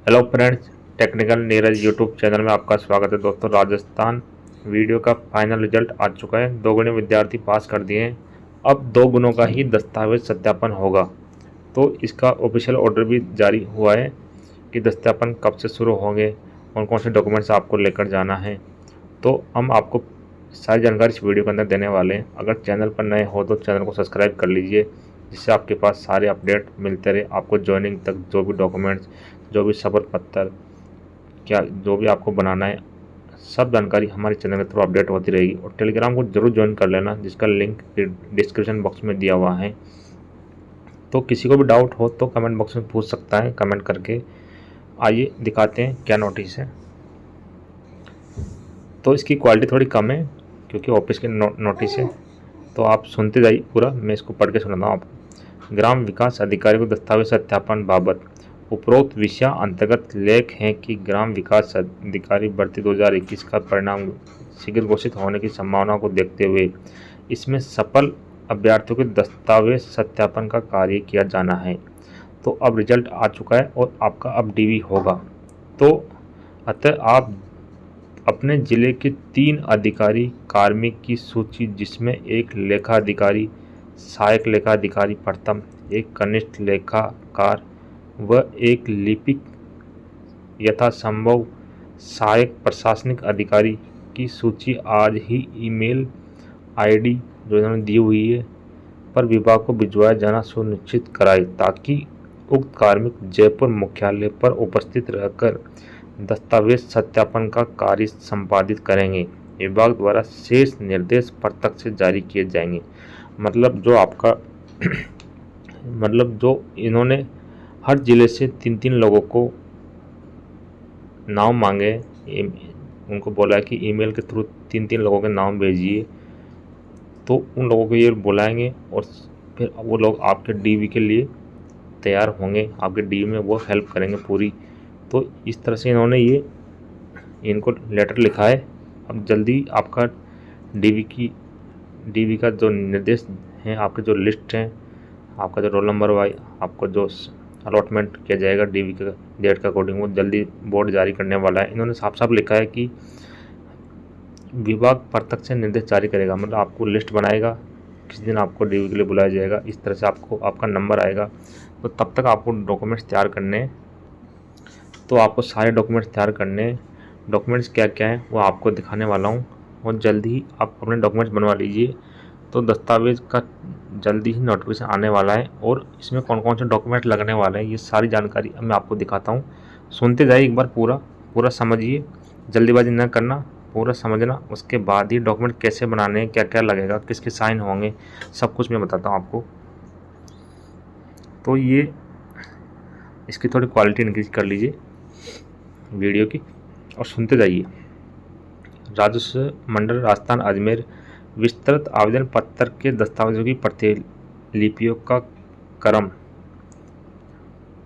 Hello friends, technical Neeraj YouTube channel में आपका स्वागत है। दोस्तों, राजस्थान वीडियो का फाइनल रिजल्ट आ चुका है। 2 गुणे विद्यार्थी पास कर दिए हैं। अब 2 गुणों का ही दस्तावेज सत्यापन होगा। तो इसका ऑफिशियल ऑर्डर भी जारी हुआ है कि दस्तावेजन कब से शुरू होंगे, कौन कौन से डॉक्यूमेंट्स आपको लेकर जाना है। तो हम आपको सारी जानकारी इस वीडियो के अंदर देने वाले हैं। अगर चैनल पर नए हो तो चैनल को सब्सक्राइब कर लीजिए, जिससे आपके पास सारे अपडेट मिलते रहे। आपको ज्वाइनिंग तक जो भी डॉक्यूमेंट्स, जो भी शपथ पत्र, क्या जो भी आपको बनाना है, सब जानकारी हमारे चैनल के थ्रू अपडेट होती रहेगी। और टेलीग्राम को जरूर ज्वाइन कर लेना, जिसका लिंक डिस्क्रिप्शन बॉक्स में दिया हुआ है। तो किसी को भी डाउट हो तो कमेंट बॉक्स में पूछ सकता है कमेंट करके। आइए दिखाते हैं क्या नोटिस है। तो इसकी क्वालिटी थोड़ी कम है क्योंकि ऑफिस के नोटिस है, तो आप सुनते जाइए पूरा। मैं इसको पढ़ के सुनाता हूँ आपको। ग्राम विकास अधिकारी को दस्तावेज सत्यापन बाबत उपरोक्त विषय अंतर्गत लेख है कि ग्राम विकास अधिकारी भर्ती 2021 का परिणाम शीघ्र घोषित होने की संभावना को देखते हुए इसमें सफल अभ्यर्थियों के दस्तावेज सत्यापन का कार्य किया जाना है। तो अब रिजल्ट आ चुका है और आपका अब डीवी होगा। तो अतः आप अपने जिले के 3 अधिकारी कार्मिक की सूची, जिसमें एक लेखाधिकारी, सहायक लेखाधिकारी प्रथम, एक कनिष्ठ लेखाकार व एक लिपिक, यथासंभव सहायक प्रशासनिक अधिकारी की सूची आज ही ईमेल आईडी जो इन्होंने दी हुई है पर विभाग को भिजवाया जाना सुनिश्चित कराए, ताकि उक्त कार्मिक जयपुर मुख्यालय पर उपस्थित रहकर दस्तावेज सत्यापन का कार्य संपादित करेंगे। विभाग द्वारा शेष निर्देश प्रत्यक्ष से जारी किए जाएंगे। मतलब जो आपका मतलब जो इन्होंने हर जिले से 3-3 लोगों को नाम मांगे, उनको बोला कि ईमेल के थ्रू 3-3 लोगों के नाम भेजिए, तो उन लोगों को ये बुलाएंगे और फिर वो लोग आपके डीवी के लिए तैयार होंगे, आपके डीवी में वो हेल्प करेंगे पूरी। तो इस तरह से इन्होंने इनको लेटर लिखा है। अब जल्दी आपका डीवी का जो निर्देश हैं, आपके जो लिस्ट हैं, आपका जो रोल नंबर वाइज आपको जो अलॉटमेंट किया जाएगा डीवी के डेट के अकॉर्डिंग, वो जल्दी बोर्ड जारी करने वाला है। इन्होंने साफ साफ लिखा है कि विभाग प्रत्यक्ष से निर्देश जारी करेगा। मतलब आपको लिस्ट बनाएगा, किस दिन आपको डीवी के लिए बुलाया जाएगा, इस तरह से आपको आपका नंबर आएगा। तो तब तक आपको डॉक्यूमेंट्स तैयार करने, तो आपको सारे डॉक्यूमेंट्स तैयार करने। डॉक्यूमेंट्स क्या क्या हैं वो आपको दिखाने वाला हूँ, और जल्दी ही आप अपने डॉक्यूमेंट्स बनवा लीजिए। तो दस्तावेज़ का जल्दी ही नोटिफिकेशन आने वाला है और इसमें कौन कौन से डॉक्यूमेंट लगने वाले हैं, ये सारी जानकारी मैं आपको दिखाता हूँ। सुनते जाइए एक बार, पूरा समझिए, जल्दीबाजी न करना, पूरा समझना। उसके बाद ही डॉक्यूमेंट कैसे बनाने हैं, क्या क्या लगेगा, किसके साइन होंगे, सब कुछ मैं बताता हूँ आपको। तो ये इसकी थोड़ी क्वालिटी इंक्रीज कर लीजिए वीडियो की और सुनते जाइए। राजस्व मंडल राजस्थान अजमेर विस्तृत आवेदन पत्र के दस्तावेजों की प्रतिलिपियों का क्रम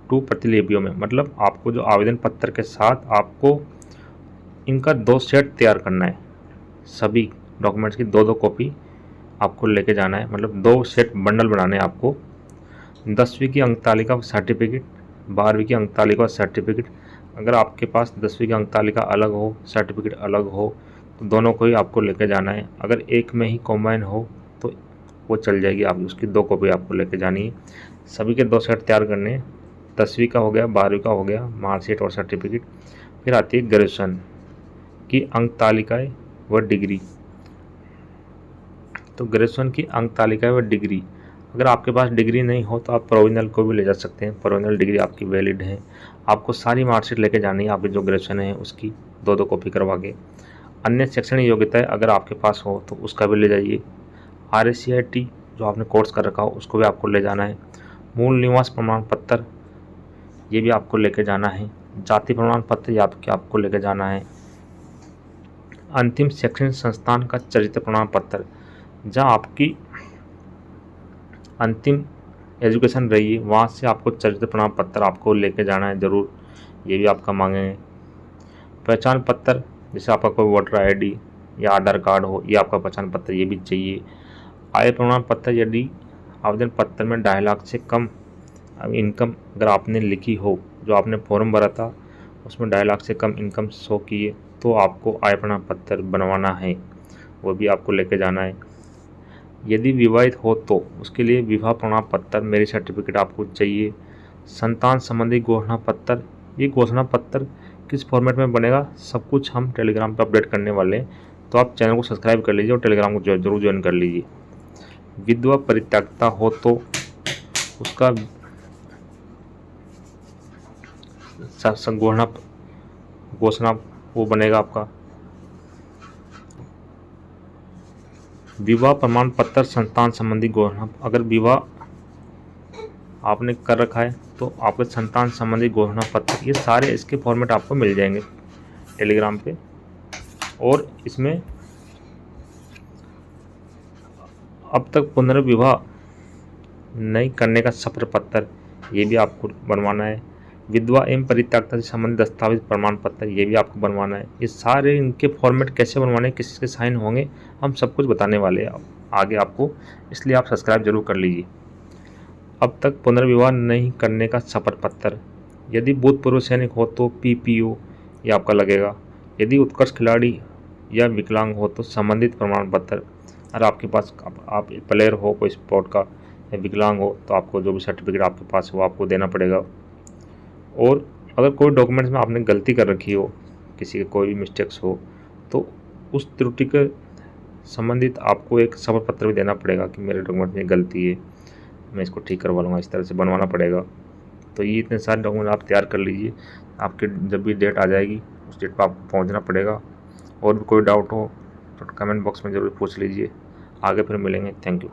2 प्रतिलिपियों में, मतलब आपको जो आवेदन पत्र के साथ आपको इनका 2 सेट तैयार करना है। सभी डॉक्यूमेंट्स की 2-2 कॉपी आपको लेके जाना है, मतलब 2 सेट बंडल बनाने हैं आपको। 10वीं की अंक तालिका सर्टिफिकेट, 12वीं की अंक तालिका सर्टिफिकेट। अगर आपके पास 10वीं की अंक तालिका अलग हो, सर्टिफिकेट अलग हो, तो दोनों को ही आपको लेके जाना है। अगर एक में ही कॉम्बाइन हो तो वो चल जाएगी, आप उसकी 2 कॉपी आपको लेके जानी है। सभी के 2 सेट तैयार करने हैं। 10वीं का हो गया, 12वीं का हो गया, मार्कशीट और सर्टिफिकेट। फिर आती है ग्रेजुएशन की अंक तालिकाएँ व डिग्री। तो ग्रेजुएशन की अंक तालिका व डिग्री, अगर आपके पास डिग्री नहीं हो तो आप प्रोविजनल को भी ले जा सकते हैं। प्रोविजनल डिग्री आपकी वैलिड है। आपको सारी मार्कशीट लेके जानी है, आपकी जो ग्रेजुएशन है उसकी 2-2 कॉपी करवा के। अन्य शैक्षणिक योग्यताएं अगर आपके पास हो तो उसका भी ले जाइए। RSCIT जो आपने कोर्स कर रखा हो उसको भी आपको ले जाना है। मूल निवास प्रमाण पत्र, ये भी आपको लेके जाना है। जाति प्रमाण पत्र ये आपको लेके जाना है। अंतिम शैक्षणिक संस्थान का चरित्र प्रमाण पत्र, जहाँ आपकी अंतिम एजुकेशन रही है वहाँ से आपको चरित्र प्रमाण पत्र आपको लेके जाना है ज़रूर, ये भी आपका मांगेंगे। पहचान पत्र, जैसे आपका कोई वोटर ID या आधार कार्ड हो, ये आपका पहचान पत्र, ये भी चाहिए। आय प्रमाण पत्र, यदि आवेदन पत्र में 2.5 लाख से कम इनकम अगर आपने लिखी हो, जो आपने फॉर्म भरा था उसमें 2.5 लाख से कम इनकम शो किए तो आपको आय प्रमाण पत्र बनवाना है, वो भी आपको लेके जाना है। यदि विवाहित हो तो उसके लिए विवाह प्रमाण पत्र, मैरिज सर्टिफिकेट आपको चाहिए। संतान संबंधी घोषणा पत्र, ये घोषणा पत्र किस फॉर्मेट में बनेगा सब कुछ हम टेलीग्राम पर अपडेट करने वाले हैं, तो आप चैनल को सब्सक्राइब कर लीजिए और टेलीग्राम को जरूर ज्वाइन कर लीजिए। विधवा परित्यक्ता हो तो उसका घोषणा वो बनेगा आपका। विवाह प्रमाण पत्र, संतान संबंधी घोषणा, अगर विवाह आपने कर रखा है तो आपके संतान संबंधी घोषणा पत्र, ये सारे इसके फॉर्मेट आपको मिल जाएंगे टेलीग्राम पे। और इसमें अब तक पुनर्विवाह नहीं करने का शपथ पत्र, ये भी आपको बनवाना है। विधवा एवं परित्यक्ता से संबंधित दस्तावेज प्रमाण पत्र, ये भी आपको बनवाना है। ये सारे इनके फॉर्मेट कैसे बनवाने, किसके साइन होंगे, हम सब कुछ बताने वाले हैं आगे आपको, इसलिए आप सब्सक्राइब जरूर कर लीजिए। अब तक पुनर्विवाह नहीं करने का शपथ पत्र, यदि भूतपूर्व सैनिक हो तो PPO ये आपका लगेगा। यदि उत्कर्ष खिलाड़ी या विकलांग हो तो संबंधित प्रमाण पत्र। अगर आपके पास आप प्लेयर हो कोई स्पोर्ट का या विकलांग हो तो आपको जो भी सर्टिफिकेट आपके पास हो आपको देना पड़ेगा। और अगर कोई डॉक्यूमेंट्स में आपने गलती कर रखी हो, किसी के कोई भी मिस्टेक्स हो, तो उस त्रुटि के संबंधित आपको एक शपथ पत्र भी देना पड़ेगा कि मेरे डॉक्यूमेंट में गलती है, मैं इसको ठीक करवा लूँगा, इस तरह से बनवाना पड़ेगा। तो ये इतने सारे डॉक्यूमेंट आप तैयार कर लीजिए, आपके जब भी डेट आ जाएगी उस डेट पर आपको पहुँचना पड़ेगा। और भी कोई डाउट हो तो कमेंट बॉक्स में ज़रूर पूछ लीजिए। आगे फिर मिलेंगे। Thank you.